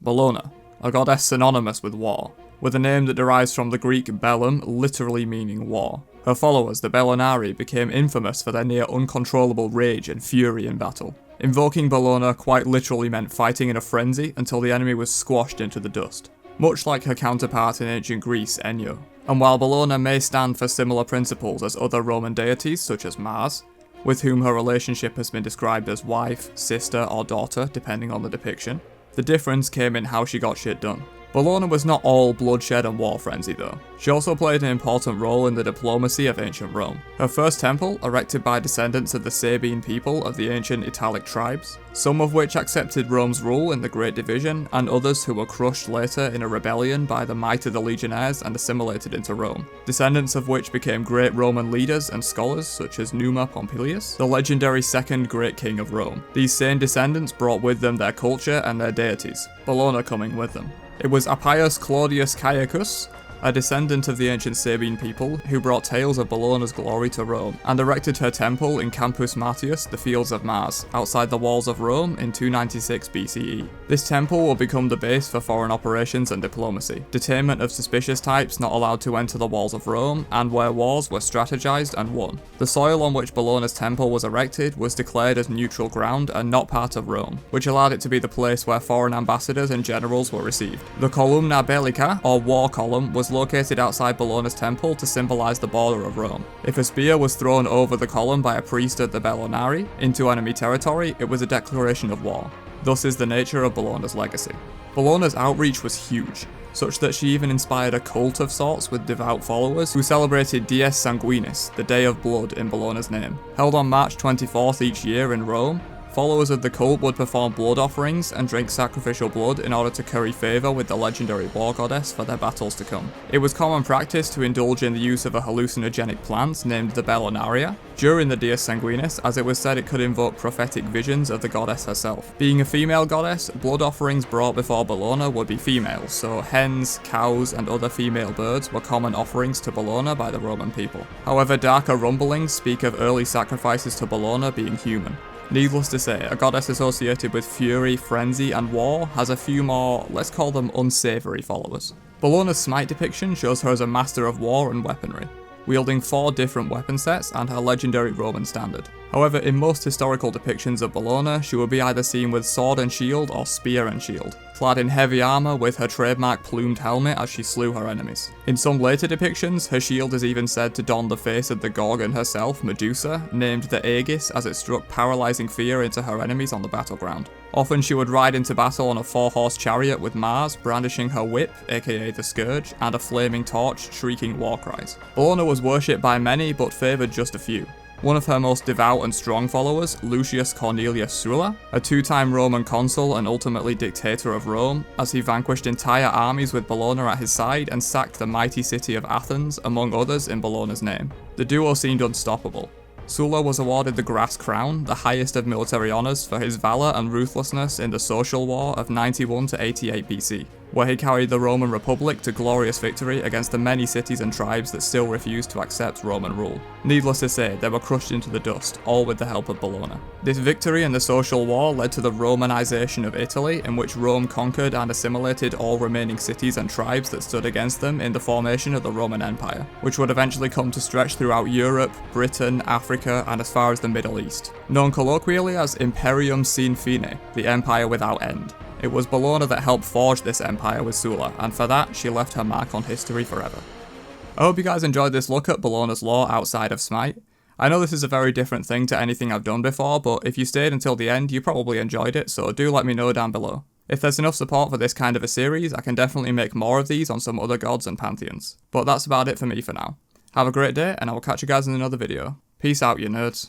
Bellona, a goddess synonymous with war, with a name that derives from the Greek bellum, literally meaning war. Her followers, the Bellonari, became infamous for their near uncontrollable rage and fury in battle. Invoking Bellona quite literally meant fighting in a frenzy until the enemy was squashed into the dust, much like her counterpart in ancient Greece, Enyo. And while Bellona may stand for similar principles as other Roman deities such as Mars, with whom her relationship has been described as wife, sister, or daughter, depending on the depiction, the difference came in how she got shit done. Bellona was not all bloodshed and war frenzy though. She also played an important role in the diplomacy of ancient Rome. Her first temple, erected by descendants of the Sabine people of the ancient Italic tribes, some of which accepted Rome's rule in the Great Division, and others who were crushed later in a rebellion by the might of the legionnaires and assimilated into Rome, descendants of which became great Roman leaders and scholars such as Numa Pompilius, the legendary second great king of Rome. These same descendants brought with them their culture and their deities, Bellona coming with them. It was Appius Claudius Caecus, a descendant of the ancient Sabine people, who brought tales of Bellona's glory to Rome, and erected her temple in Campus Martius, the Fields of Mars, outside the walls of Rome in 296 BCE. This temple will become the base for foreign operations and diplomacy, detainment of suspicious types not allowed to enter the walls of Rome, and where wars were strategized and won. The soil on which Bellona's temple was erected was declared as neutral ground and not part of Rome, which allowed it to be the place where foreign ambassadors and generals were received. The Columna Bellica, or war column, was located outside Bellona's temple to symbolize the border of Rome. If a spear was thrown over the column by a priest of the Bellonari into enemy territory, it was a declaration of war. Thus is the nature of Bellona's legacy. Bellona's outreach was huge, such that she even inspired a cult of sorts with devout followers who celebrated Dies Sanguinis, the Day of Blood, in Bellona's name. Held on March 24th each year in Rome, followers of the cult would perform blood offerings and drink sacrificial blood in order to curry favour with the legendary war goddess for their battles to come. It was common practice to indulge in the use of a hallucinogenic plant named the Bellonaria during the Dies Sanguinis, as it was said it could invoke prophetic visions of the goddess herself. Being a female goddess, blood offerings brought before Bellona would be females, so hens, cows, and other female birds were common offerings to Bellona by the Roman people. However, darker rumblings speak of early sacrifices to Bellona being human. Needless to say, a goddess associated with fury, frenzy, and war has a few more, let's call them unsavoury followers. Bellona's Smite depiction shows her as a master of war and weaponry, wielding 4 different weapon sets and her legendary Roman standard. However, in most historical depictions of Bellona, she will be either seen with sword and shield or spear and shield, clad in heavy armour with her trademark plumed helmet as she slew her enemies. In some later depictions, her shield is even said to don the face of the Gorgon herself, Medusa, named the Aegis, as it struck paralysing fear into her enemies on the battleground. Often she would ride into battle on a 4-horse chariot with Mars, brandishing her whip, aka the Scourge, and a flaming torch, shrieking war cries. Bellona was worshipped by many, but favoured just a few. One of her most devout and strong followers, Lucius Cornelius Sulla, a 2-time Roman consul and ultimately dictator of Rome, as he vanquished entire armies with Bellona at his side and sacked the mighty city of Athens, among others, in Bellona's name. The duo seemed unstoppable. Sulla was awarded the Grass Crown, the highest of military honours, for his valour and ruthlessness in the Social War of 91 to 88 BC, where he carried the Roman Republic to glorious victory against the many cities and tribes that still refused to accept Roman rule. Needless to say, they were crushed into the dust, all with the help of Bellona. This victory in the Social War led to the Romanization of Italy, in which Rome conquered and assimilated all remaining cities and tribes that stood against them in the formation of the Roman Empire, which would eventually come to stretch throughout Europe, Britain, Africa, and as far as the Middle East. Known colloquially as Imperium Sin Fine, the Empire without end. It was Bellona that helped forge this empire with Sulla, and for that, she left her mark on history forever. I hope you guys enjoyed this look at Bellona's lore outside of Smite. I know this is a very different thing to anything I've done before, but if you stayed until the end, you probably enjoyed it, so do let me know down below. If there's enough support for this kind of a series, I can definitely make more of these on some other gods and pantheons. But that's about it for me for now. Have a great day, and I will catch you guys in another video. Peace out, you nerds.